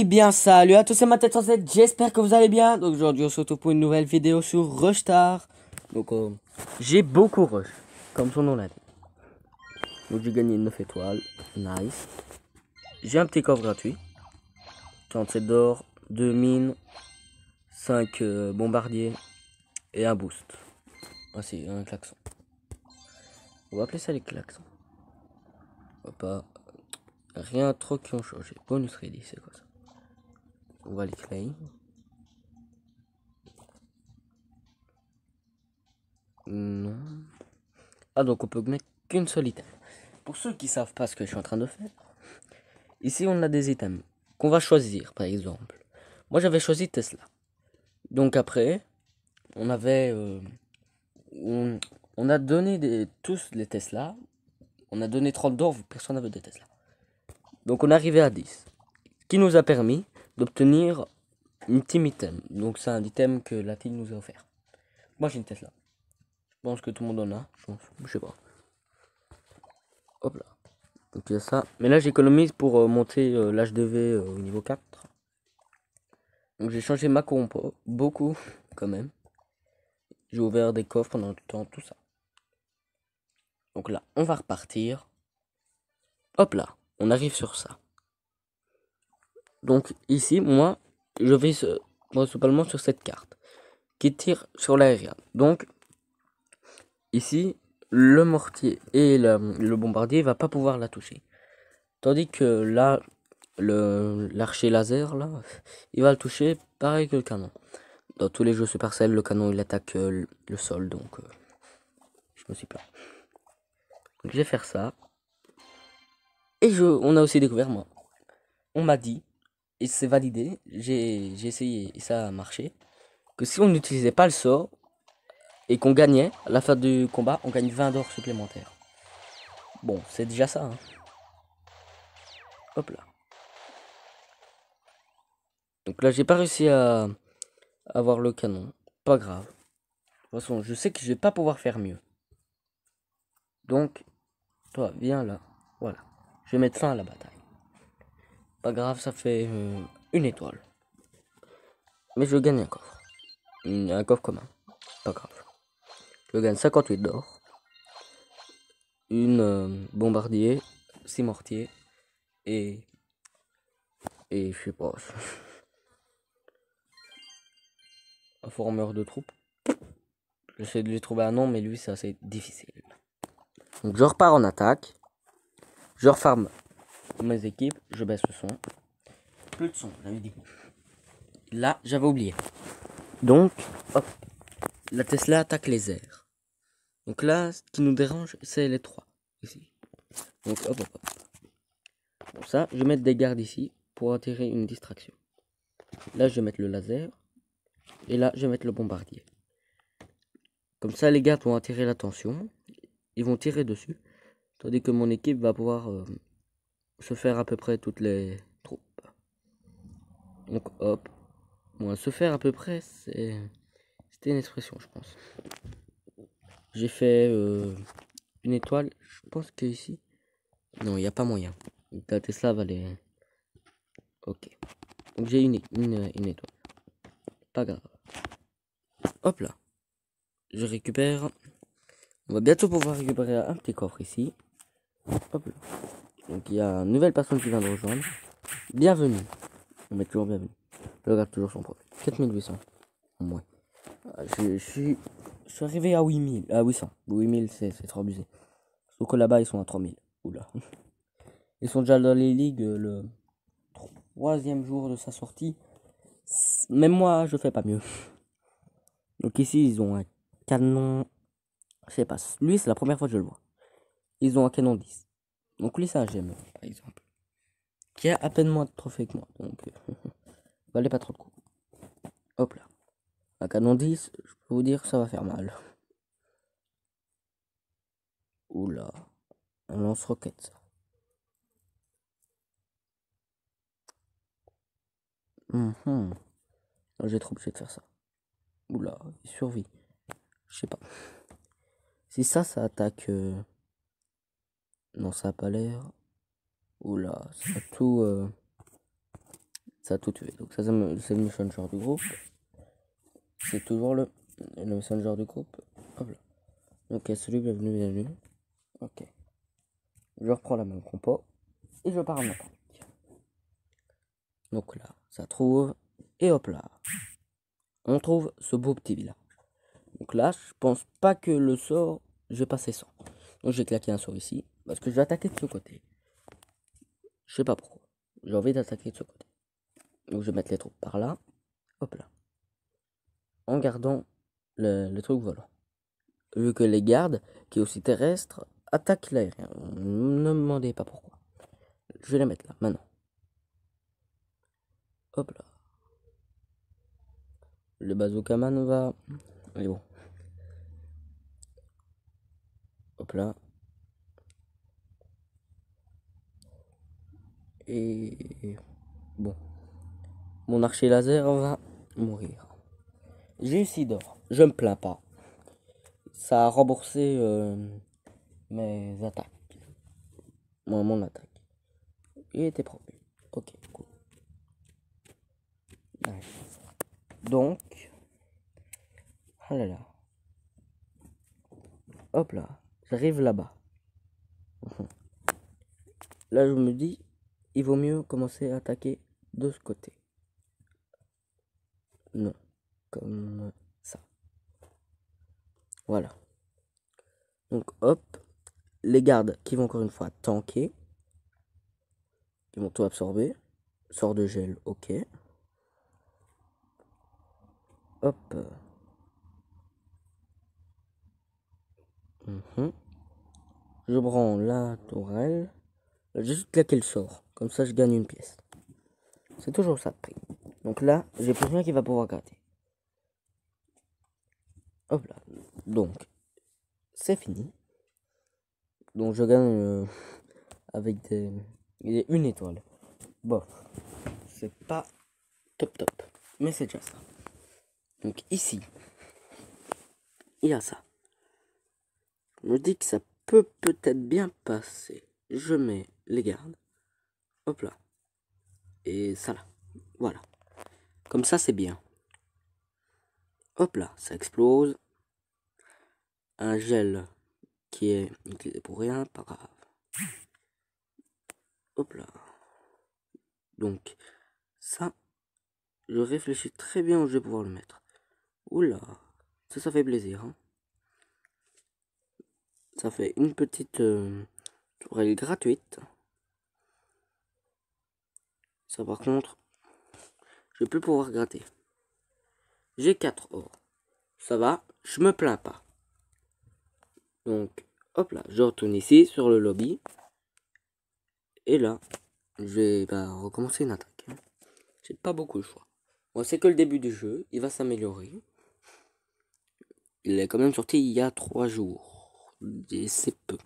bien, salut à tous, c'est ma tête sans tête, j'espère que vous allez bien. Donc aujourd'hui on se retrouve pour une nouvelle vidéo sur Rushstar. Donc j'ai beaucoup rush, comme son nom l'indique. Donc j'ai gagné 9 étoiles, nice. J'ai un petit coffre gratuit, 37 d'or, 2 mines, 5 bombardiers et un boost. Ah si, un klaxon. On va appeler ça les klaxons. On va pas... Rien trop qui ont changé. Bonus ready, c'est quoi ça? On va les claim. Non. Ah donc on peut mettre qu'une seule item. Pour ceux qui savent pas ce que je suis en train de faire, ici on a des items qu'on va choisir par exemple. Moi j'avais choisi Tesla. Donc après, on avait... on a donné tous les Tesla. On a donné 30 d'or, personne n'avait de Tesla. Donc on est arrivé à 10. Ce qui nous a permis d'obtenir une team item. Donc c'est un item que la team nous a offert. Moi j'ai une Tesla. Je pense que tout le monde en a. Je sais pas. Hop là. Donc il y a ça. Mais là j'économise pour monter l'HDV au niveau 4. Donc j'ai changé ma compo. Beaucoup quand même. J'ai ouvert des coffres pendant tout le temps. Tout ça. Donc là on va repartir. Hop là. On arrive sur ça. Donc ici moi je vais principalement sur cette carte. Qui tire sur l'aérien. Donc ici le mortier et le bombardier va pas pouvoir la toucher. Tandis que là l'archer laser là, il va le toucher pareil que le canon. Dans tous les jeux Supercell, le canon il attaque le sol, donc je me suis plaint. Donc je vais faire ça. Et on a aussi découvert, moi, on m'a dit, et c'est validé, j'ai essayé et ça a marché, que si on n'utilisait pas le sort et qu'on gagnait, à la fin du combat, on gagne 20 d'or supplémentaires. Bon, c'est déjà ça, hein. Hop là. Donc là, j'ai pas réussi à avoir le canon. Pas grave. De toute façon, je sais que je vais pas pouvoir faire mieux. Donc, toi, viens là. Voilà. Je vais mettre fin à la bataille. Pas grave, ça fait une étoile. Mais je gagne un coffre. Un coffre commun. Pas grave. Je gagne 58 d'or. Une bombardier. 6 mortiers. Et je sais pas. Un formeur de troupes. J'essaie de lui trouver un nom, mais lui, c'est assez difficile. Donc je repars en attaque. Je refarme mes équipes. Je baisse le son. Plus de son, j'avais dit. Là, j'avais oublié. Donc, hop. La Tesla attaque les airs. Donc là, ce qui nous dérange, c'est les 3. Ici. Donc hop, hop, hop. Pour ça, je vais mettre des gardes ici pour attirer une distraction. Là, je vais mettre le laser. Et là, je vais mettre le bombardier. Comme ça, les gardes vont attirer l'attention. Ils vont tirer dessus. Tandis que mon équipe va pouvoir se faire à peu près toutes les troupes. Donc hop. Bon, se faire à peu près, c'était une expression, je pense. J'ai fait une étoile. Je pense que ici. Non, il n'y a pas moyen. La Tesla va les... Ok. Donc j'ai une étoile. Pas grave. Hop là. Je récupère. On va bientôt pouvoir récupérer un petit coffre ici. Hop là. Donc il y a une nouvelle personne qui vient de rejoindre. Bienvenue. On met toujours bienvenue. Je regarde toujours son profil. 4800. Au moins. Je suis arrivé à 8000. À 800. 8000 c'est trop abusé. Sauf que là-bas ils sont à 3000. Oula. Ils sont déjà dans les ligues le 3e jour de sa sortie. Même moi je fais pas mieux. Donc ici ils ont un canon. Je sais pas. Lui c'est la première fois que je le vois. Ils ont un canon 10. Donc lui c'est un GM par exemple. Qui a à peine moins de trophées que moi. Donc valait pas trop de coups. Hop là. Un canon 10, je peux vous dire que ça va faire mal. Oula. Un lance-roquette ça. J'ai trop obligé de faire ça. Oula, il survit. Je sais pas. Si ça attaque... Non, ça a pas l'air. Oula, ça a tout... Ça a tout tué. Donc ça, c'est le messenger du groupe. C'est toujours le messenger du groupe. Hop là. Ok, salut, bienvenue, bienvenue. Ok. Je reprends la même compo. Et je pars en attaque. Donc là, ça trouve. Et hop là. On trouve ce beau petit village. Donc là, je pense pas que le sort, je vais passer sans. Donc j'ai claqué un sort ici. Parce que je vais attaquer de ce côté. Je sais pas pourquoi. J'ai envie d'attaquer de ce côté. Donc je vais mettre les troupes par là. Hop là. En gardant le truc volant. Vu que les gardes, qui est aussi terrestre, attaquent l'aérien. Ne me demandez pas pourquoi. Je vais les mettre là, maintenant. Hop là. Le bazookaman va... Il est bon. Hop là. Et... Bon. Mon archer laser va mourir. J'ai eu 6 d'or. Je me plains pas. Ça a remboursé mes attaques. Mon attaque. Il était propre. Ok, cool. Ouais. Donc... Ah là là. Hop là. J'arrive là-bas. Là, je me dis, il vaut mieux commencer à attaquer de ce côté. Non, comme ça. Voilà. Donc, hop, les gardes qui vont encore une fois tanker. Ils vont tout absorber. Sort de gel, ok. Hop. Je branle la tourelle. J'ai juste claqué le sort. Comme ça, je gagne une pièce. C'est toujours ça de prix. Donc là, j'ai plus rien qui va pouvoir gratter. Hop là. Donc, c'est fini. Donc, je gagne avec une étoile. Bof. C'est pas top top. Mais c'est déjà ça. Donc ici, il y a ça. Je me dis que ça peut peut-être bien passer. Je mets les gardes. Hop là. Et ça là. Voilà. Comme ça, c'est bien. Hop là, ça explose. Un gel qui est utilisé pour rien, pas grave. Hop là. Donc, ça, je réfléchis très bien où je vais pouvoir le mettre. Oula, ça fait plaisir. Hein. Ça fait une petite tourelle gratuite. Ça, par contre, je vais plus pouvoir gratter. J'ai 4 or. Ça va, je me plains pas. Donc, hop là, je retourne ici sur le lobby. Et là, je vais recommencer une attaque. J'ai pas beaucoup de choix. Bon, c'est que le début du jeu, il va s'améliorer. Il est quand même sorti il y a 3 jours. Et c'est peu.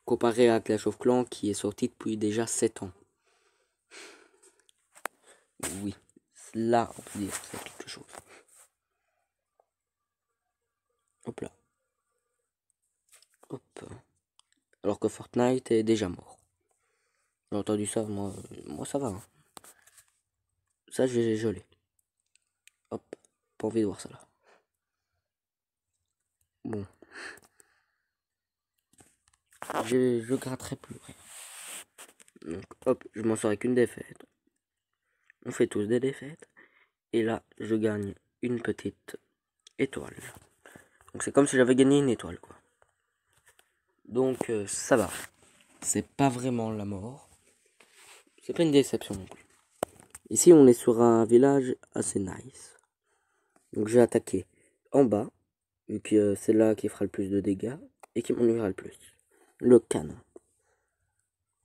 Comparé à Clash of Clans qui est sorti depuis déjà 7 ans. Oui, là, on peut dire que c'est quelque chose. Hop là. Hop. Alors que Fortnite est déjà mort. J'ai entendu ça, moi ça va. Hein. Ça, j'ai gelé. Hop, pas envie de voir ça là. Bon. Je gratterai plus rien. Donc, hop, je m'en sors avec une défaite. On fait tous des défaites. Et là, je gagne une petite étoile. Donc, c'est comme si j'avais gagné une étoile, quoi. Donc, ça va. C'est pas vraiment la mort. C'est pas une déception non plus. Ici, on est sur un village assez nice. Donc, je vais attaquer en bas. Vu que c'est là qui fera le plus de dégâts. Et qui m'ennuiera le plus. Le canon.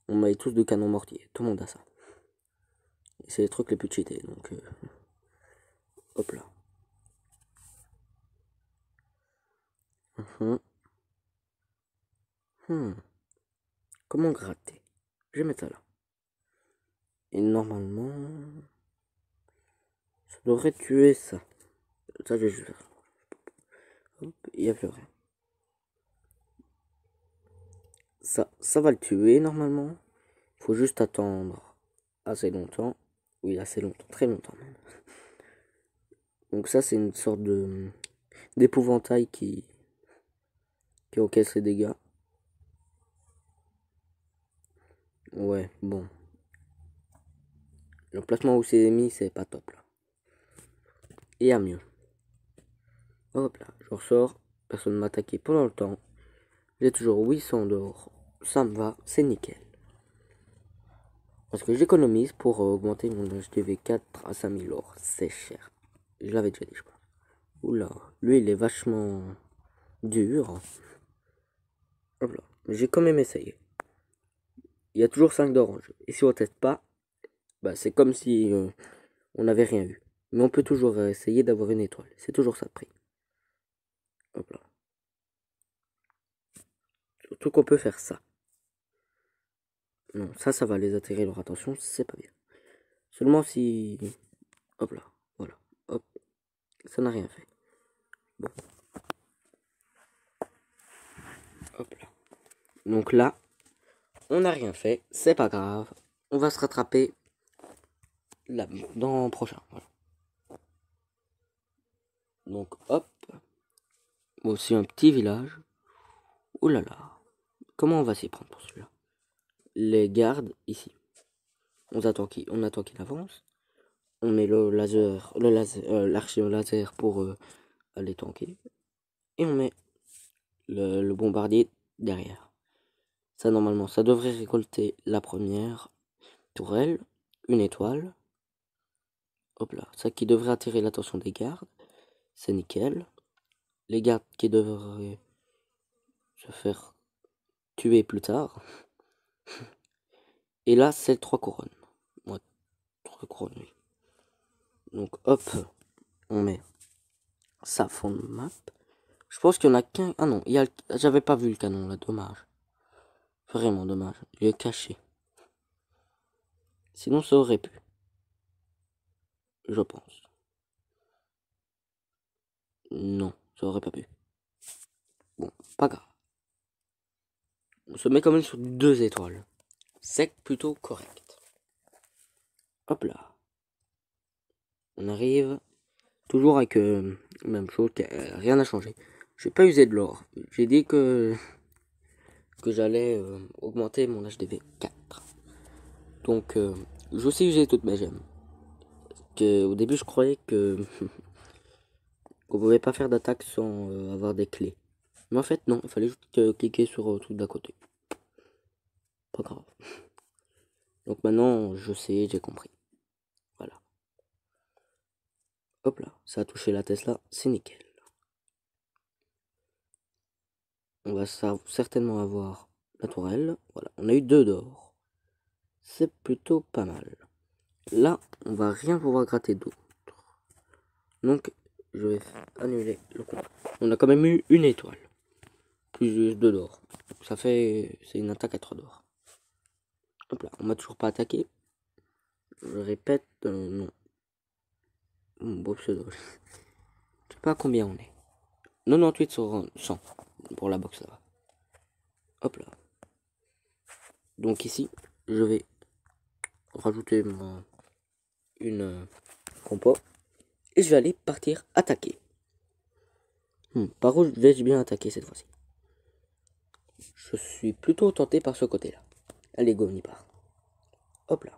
On met tous de canon mortier. Tout le monde a ça. Et c'est les trucs les plus cheatés. Donc, hop là. Comment gratter? Je vais mettre ça là. Et normalement, ça devrait tuer ça. Ça, je vais juste faire. Hop, il n'y a plus rien. Ça va le tuer normalement. Il faut juste attendre assez longtemps. Oui, assez longtemps, très longtemps même. Donc ça, c'est une sorte d'épouvantail qui encaisse les dégâts. Ouais, bon. L'emplacement où c'est mis, c'est pas top là. Et y a mieux. Hop là, je ressors. Personne ne m'a attaqué pendant le temps. J'ai toujours 800 d'or. Ça me va, c'est nickel. Parce que j'économise pour augmenter mon HDV4 à 5000 or. C'est cher. Je l'avais déjà dit, je crois. Oula, lui il est vachement dur. Hop là, mais j'ai quand même essayé. Il y a toujours 5 d'or en jeu. Et si on teste pas, bah c'est comme si on n'avait rien eu. Mais on peut toujours essayer d'avoir une étoile. C'est toujours ça de prix. Hop là. Surtout qu'on peut faire ça. Non, ça va les attirer leur attention, c'est pas bien. Seulement si... Hop là, voilà. Hop, ça n'a rien fait. Bon. Hop là. Donc là, on n'a rien fait, c'est pas grave. On va se rattraper là, dans le prochain. Voilà. Donc hop. Aussi un petit village. Ouh là là. Comment on va s'y prendre pour celui-là? Les gardes ici. On attend qu'il avance. On met l'archer au laser pour aller tanker. Et on met le bombardier derrière. Ça normalement, ça devrait récolter la première tourelle, une étoile. Hop là, ça qui devrait attirer l'attention des gardes. C'est nickel. Les gardes qui devraient se faire tuer plus tard. Et là, c'est 3 couronnes. Ouais, 3 couronnes, oui. Donc hop, on met ça fond de map. Je pense qu'il y en a qu'un. Ah non, j'avais pas vu le canon là, dommage. Vraiment dommage. Je l'ai caché. Sinon, ça aurait pu. Je pense. Non, ça aurait pas pu. Bon, pas grave. On se met quand même sur 2 étoiles. C'est plutôt correct. Hop là. On arrive toujours avec même chose, rien n'a changé. Je vais pas user de l'or. J'ai dit que j'allais augmenter mon HDV 4. Donc j'ai aussi usé toutes mes gemmes. Au début je croyais que qu'on pouvait pas faire d'attaque sans avoir des clés. Mais en fait non, il fallait juste cliquer sur le truc d'à côté. Pas grave. Donc maintenant je sais, j'ai compris. Voilà. Hop là, ça a touché la Tesla, c'est nickel. On va certainement avoir la tourelle. Voilà, on a eu 2 d'or. C'est plutôt pas mal. Là, on va rien pouvoir gratter d'autre. Donc, je vais annuler le compte. On a quand même eu une étoile. Plus 2 d'or. Ça fait... C'est une attaque à 3 d'or. Hop là, on m'a toujours pas attaqué. Je répète, non. Beau pseudo. Je sais pas combien on est. 98 sur 100. Pour la boxe, ça va. Hop là. Donc ici, je vais rajouter une compo. Et je vais aller partir attaquer. Par où vais-je bien attaquer cette fois-ci? Je suis plutôt tenté par ce côté-là. Allez, go, on y part. Hop là.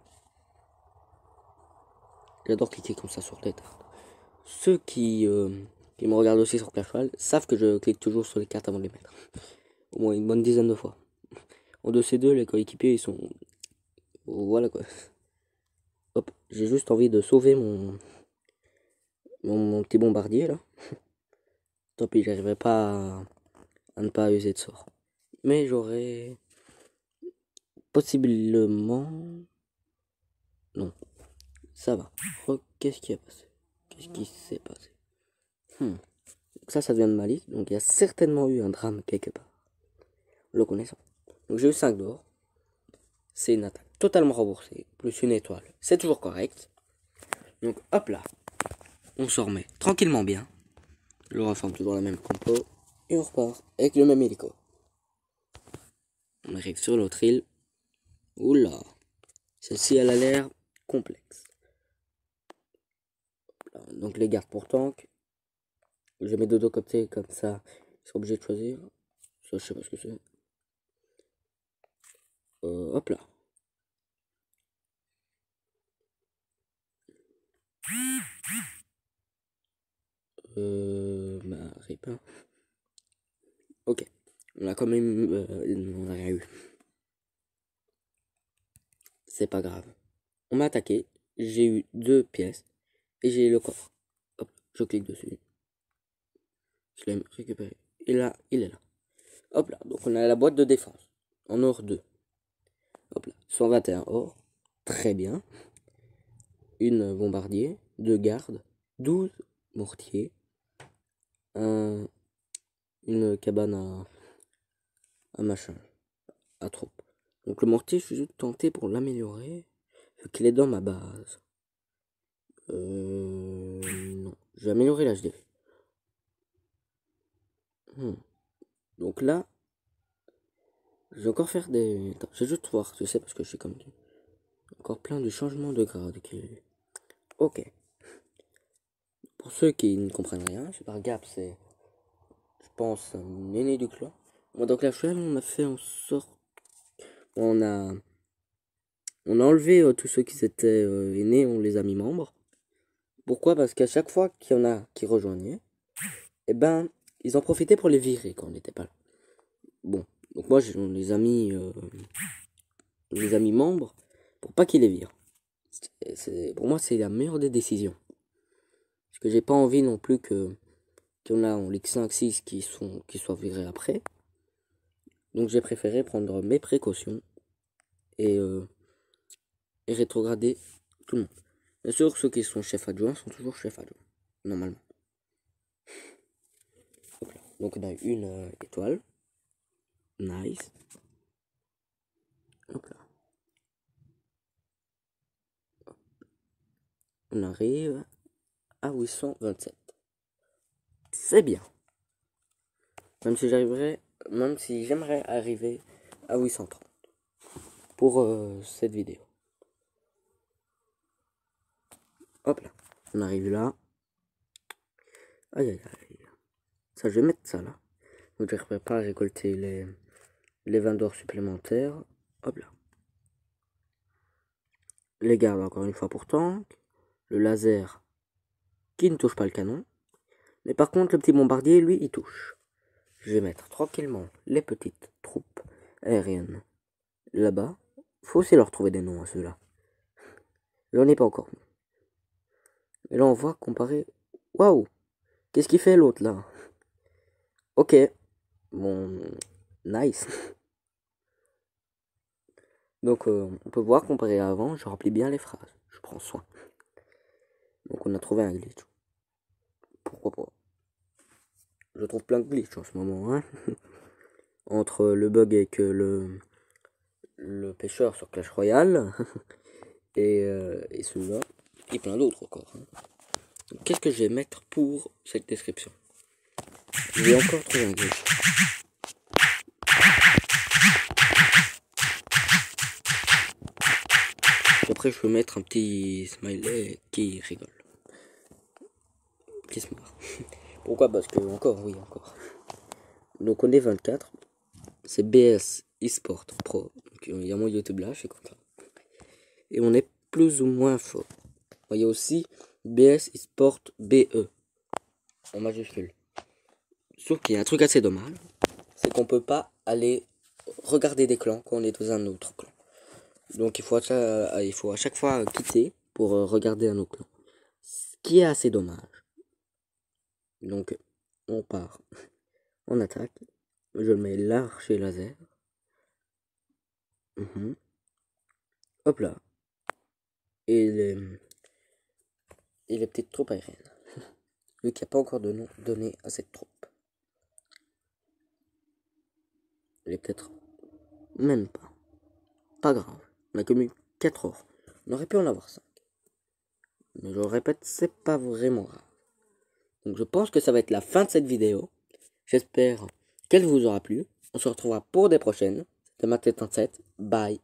J'adore cliquer comme ça sur les cartes. Ceux qui me regardent aussi sur Clash Royale savent que je clique toujours sur les cartes avant de les mettre. Au moins une bonne dizaine de fois. En 2C2, les coéquipiers, ils sont... Voilà quoi. Hop, j'ai juste envie de sauver mon petit bombardier là. Tant pis, j'arriverai pas à ne pas user de sort. Mais j'aurais... Possiblement... Non. Ça va. Oh, qu'est-ce qui a passé? Qu'est-ce qui s'est passé? Ça devient de malice. Donc il y a certainement eu un drame quelque part. Le connaissant. Donc j'ai eu 5 d'or. C'est une attaque totalement remboursée. Plus une étoile. C'est toujours correct. Donc hop là. On s'en remet tranquillement bien. Je reforme toujours la même compo. Et on repart avec le même hélico. On arrive sur l'autre île. Oula. Celle-ci, elle a l'air complexe. Donc les gardes pour tank. Je mets deux côtés comme ça. Ils sont obligés de choisir. Ça, je sais pas ce que c'est. Hop là. Rip. Ok. On a quand même... on a rien eu. C'est pas grave. On m'a attaqué. J'ai eu 2 pièces. Et j'ai le coffre. Hop, je clique dessus. Je l'ai récupéré. Et là, il est là. Hop là. Donc on a la boîte de défense. En or 2. Hop là. 121 or. Très bien. Une bombardier. 2 gardes. 12 mortiers. Une cabane à machin. À troupe. Donc le mortier, je suis juste tenté pour l'améliorer. Vu qu'il est dans ma base. Non. Je vais améliorer l'HD. Donc là, je vais encore faire des... Attends, je vais juste voir, je sais, parce que je suis comme... Encore plein de changements de grade. Ok. Pour ceux qui ne comprennent rien, Super Gap, c'est... Je pense un aîné du clan. Moi, dans Clash Royale, on a fait en sorte... On a enlevé tous ceux qui étaient aînés, on les a mis membres. Pourquoi? Parce qu'à chaque fois qu'il y en a qui rejoignaient, eh ben, ils en profitaient pour les virer quand on n'était pas là. Bon, donc moi, on les a mis membres pour pas qu'ils les virent. Pour moi, c'est la meilleure des décisions. Parce que j'ai pas envie non plus qu'il y en a en Ligue 5-6 qui soient virés après. Donc j'ai préféré prendre mes précautions et rétrograder tout le monde. Bien sûr, ceux qui sont chefs adjoints sont toujours chefs adjoints, normalement. Donc on a une étoile. Nice. Hop là. On arrive à 827. C'est bien. Même si j'aimerais arriver à 830 pour cette vidéo. Hop là. On arrive là. Aïe aïe aïe. Ça, je vais mettre ça là. Donc je ne pas récolter les 20 d'or supplémentaires. Hop là. Les gardes encore une fois pour tank. Le laser qui ne touche pas le canon. Mais par contre le petit bombardier lui il touche. Je vais mettre tranquillement les petites troupes aériennes là-bas. Faut aussi leur trouver des noms à ceux-là. J'en ai pas encore mis. Et là on voit comparer. Waouh! Qu'est-ce qu'il fait l'autre là? Ok. Bon. Nice. Donc on peut voir comparé à avant, je remplis bien les phrases. Je prends soin. Donc on a trouvé un glitch. Pourquoi pas? Je trouve plein de glitch en ce moment. Hein. Entre le bug avec le pêcheur sur Clash Royale et celui-là. Et plein d'autres encore. Hein. Qu'est-ce que je vais mettre pour cette description? Je vais encore trouver un glitch. Après je peux mettre un petit smiley qui rigole. Qui se marre. Pourquoi? Parce que encore, oui, encore. Donc on est 24. C'est BS eSport Pro. Donc, il y a mon YouTube là, je suis content. Et on est plus ou moins fort. Il y a aussi BS eSport BE. En majuscule. Sauf qu'il y a un truc assez dommage. C'est qu'on peut pas aller regarder des clans quand on est dans un autre clan. Donc il faut à chaque fois quitter pour regarder un autre clan. Ce qui est assez dommage. Donc on part. On attaque. Je mets l'archer laser. Hop là. Et les petites troupes aériennes. Vu qu'il n'y a pas encore de nom donné à cette troupe. Elle est peut-être même pas. Pas grave. On a commis 4 or. On aurait pu en avoir 5. Mais je le répète, c'est pas vraiment grave. Donc je pense que ça va être la fin de cette vidéo. J'espère qu'elle vous aura plu. On se retrouvera pour des prochaines. C'était Matt 7. Bye.